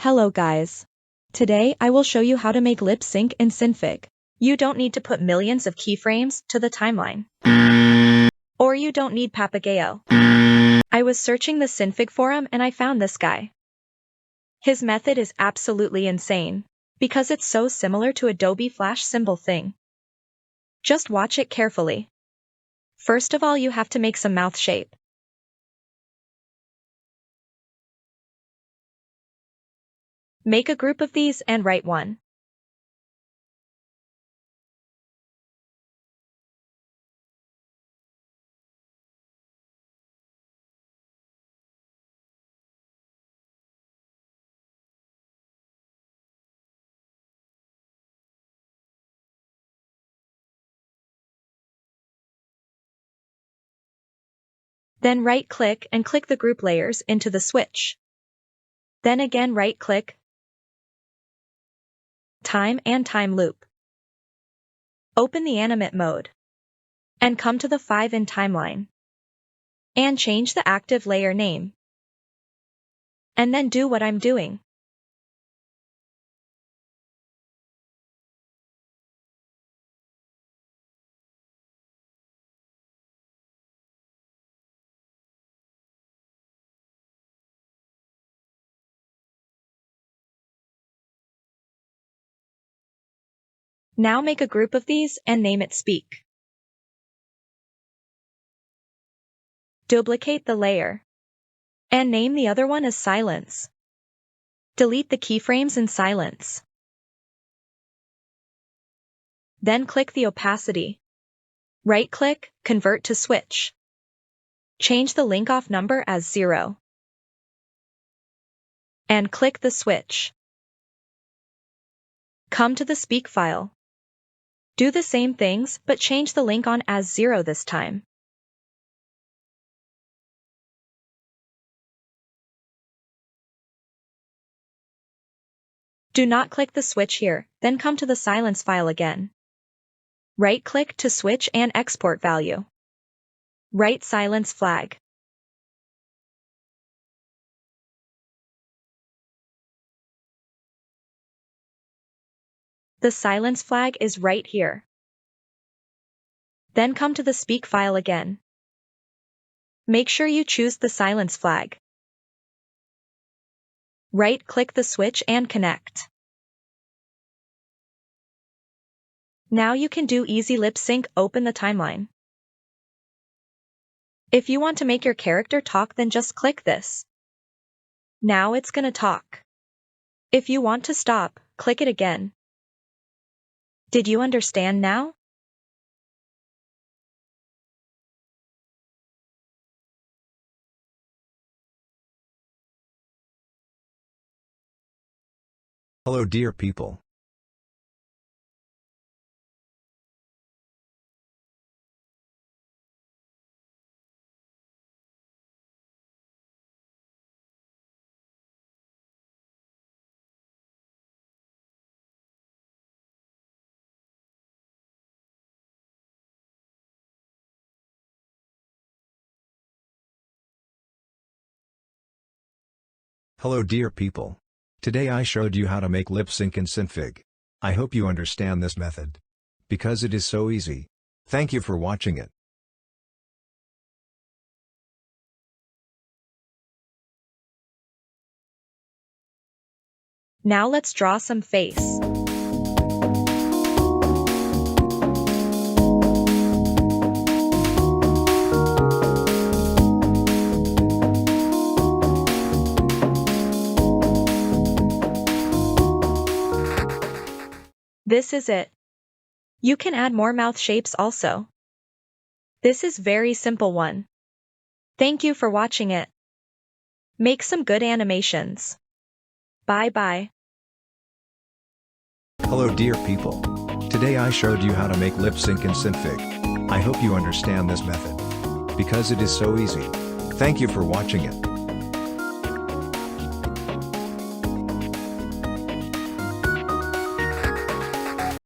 Hello guys. Today I will show you how to make lip sync in Synfig. You don't need to put millions of keyframes to the timeline. Or you don't need Papagayo. I was searching the Synfig forum and I found this guy. His method is absolutely insane, because it's so similar to Adobe Flash symbol thing. Just watch it carefully. First of all, you have to make some mouth shape. Make a group of these and write one. Then right-click and click the group layers into the switch. Then again right-click, time and time loop. Open the animate mode. And come to the 5 in timeline. And change the active layer name. And then do what I'm doing. Now make a group of these and name it Speak. Duplicate the layer. And name the other one as Silence. Delete the keyframes in Silence. Then click the opacity. Right-click, convert to switch. Change the link off number as 0. And click the switch. Come to the Speak file. Do the same things, but change the link on as 0 this time. Do not click the switch here, then come to the Silence file again. Right-click to switch and export value. Write Silence flag. The Silence flag is right here. Then come to the Speak file again. Make sure you choose the Silence flag. Right-click the switch and connect. Now you can do easy lip sync. Open the timeline. If you want to make your character talk, then just click this. Now it's gonna talk. If you want to stop, click it again. Did you understand now? Hello dear people. Hello dear people. Today I showed you how to make lip sync in Synfig. I hope you understand this method. Because it is so easy. Thank you for watching it. Now let's draw some face. This is it. You can add more mouth shapes also. This is very simple one. Thank you for watching it. Make some good animations. Bye bye. Hello dear people. Today I showed you how to make lip sync in Synfig. I hope you understand this method. Because it is so easy. Thank you for watching it.